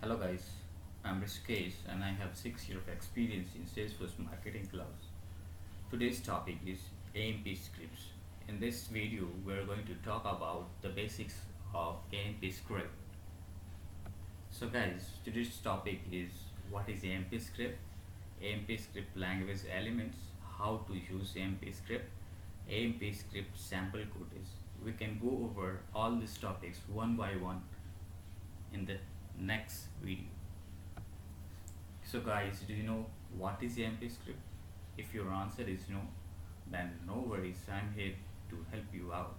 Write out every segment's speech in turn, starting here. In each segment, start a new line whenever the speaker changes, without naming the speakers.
Hello guys, I'm Rishikesh and I have 6 years of experience in Salesforce Marketing Cloud. Today's topic is AMP scripts. In this video, we're going to talk about the basics of AMP script. So guys, today's topic is what is AMP script, AMP script language elements, how to use AMP script, AMP script sample code is. We can go over all these topics one by one in the next video. So guys, do you know what is AmpScript? If your answer is no, then no worries, I'm here to help you out.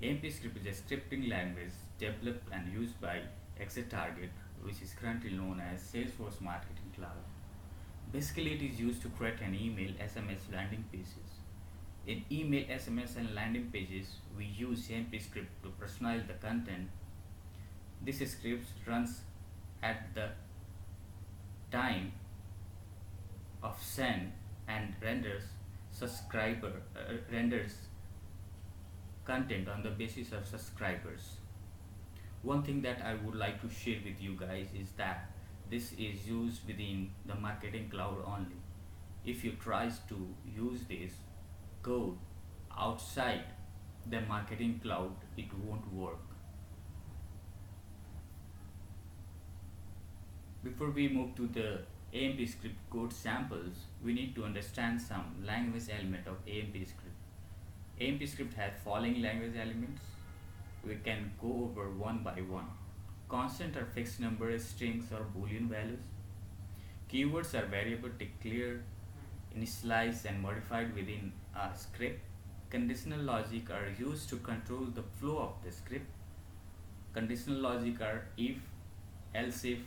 AmpScript is a scripting language developed and used by ExactTarget, which is currently known as Salesforce Marketing Cloud. Basically, it is used to create an email, SMS landing pages. In email, SMS and landing pages, we use AmpScript to personalize the content. This script runs at the time of send and renders content on the basis of subscribers. One thing that I would like to share with you guys is that this is used within the marketing cloud only. If you try to use this code outside the marketing cloud, it won't work. Before we move to the AMP script code samples, we need to understand some language element of AMP script. AMP script has following language elements. We can go over one by one. Constant or fixed number, strings or boolean values. Keywords are variable declared, initialized and modified within a script. Conditional logic are used to control the flow of the script. Conditional logic are if, else if.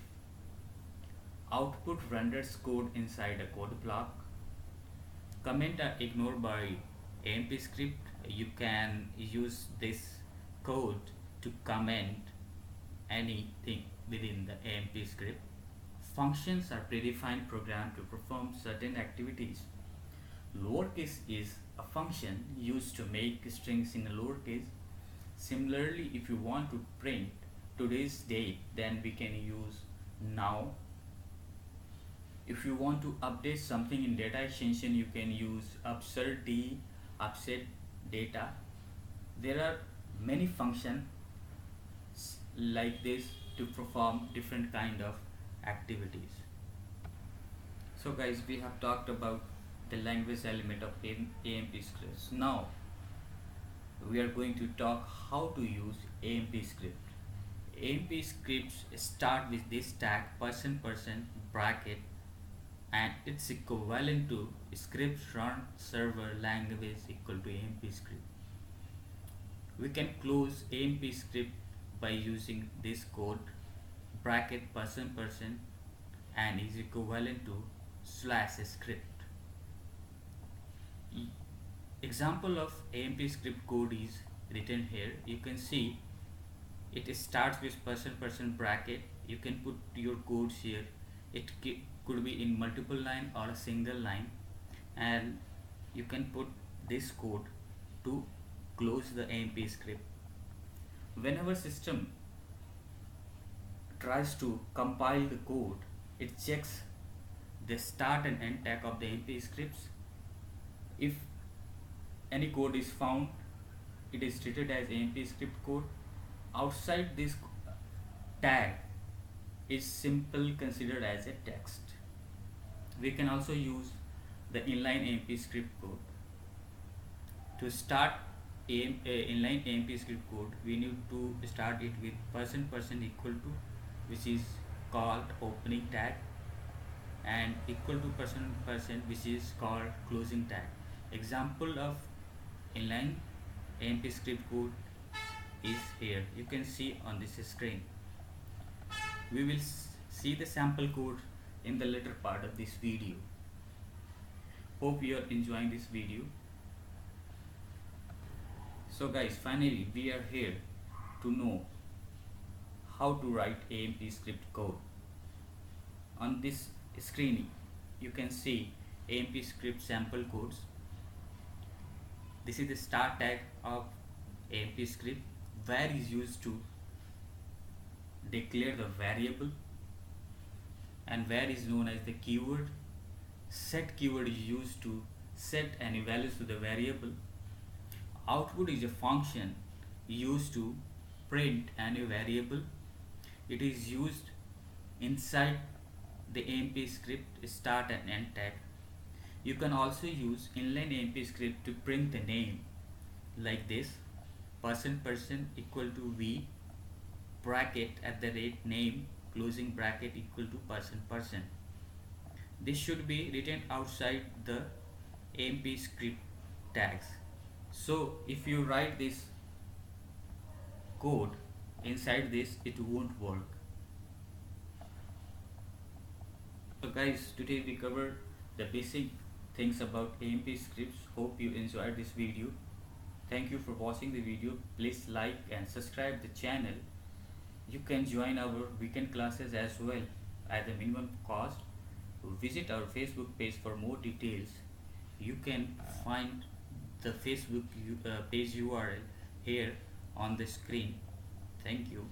Output renders code inside a code block. Comment are ignored by AMP script. You can use this code to comment anything within the AMP script. Functions are predefined program to perform certain activities. Lowercase is a function used to make strings in a lowercase. Similarly, if you want to print today's date, then we can use now. If you want to update something in data extension, you can use upsert data. There are many functions like this to perform different kind of activities. So guys, we have talked about the language element of AMP scripts. Now we are going to talk how to use AMP script. AMP scripts start with this tag $% and it's equivalent to script run server language equal to AMP script. We can close AMP script by using this code bracket %% and is equivalent to /script. Example of AMP script code is written here. You can see it starts with %% bracket. You can put your codes here. It could be in multiple line or a single line, and you can put this code to close the AMP script. Whenever system tries to compile the code, it checks the start and end tag of the AMP scripts. If any code is found, it is treated as AMP script code. Outside this tag is simple considered as a text. We can also use the inline AMP script code. To start inline AMP script code, we need to start it with %% equal to, which is called opening tag, and equal to %%, which is called closing tag. Example of inline AMP script code is here. You can see on this screen. We will see the sample code in the later part of this video. Hope you are enjoying this video. So guys, finally we are here to know how to write AMP script code. On this screen you can see AMP script sample codes. This is the start tag of AMP script, where is used to declare the variable and where is known as the keyword. Set keyword is used to set any values to the variable. Output is a function used to print any variable. It is used inside the AMP script start and end tag. You can also use inline AMP script to print the name like this: person equal to v bracket at the rate name closing bracket equal to person. This should be written outside the AMP script tags. So if you write this code inside this, it won't work. So guys, today we covered the basic things about AMP scripts. Hope you enjoyed this video. Thank you for watching the video. Please like and subscribe the channel. You can join our weekend classes as well at the minimum cost. Visit our Facebook page for more details. You can find the Facebook page URL here on the screen. Thank you.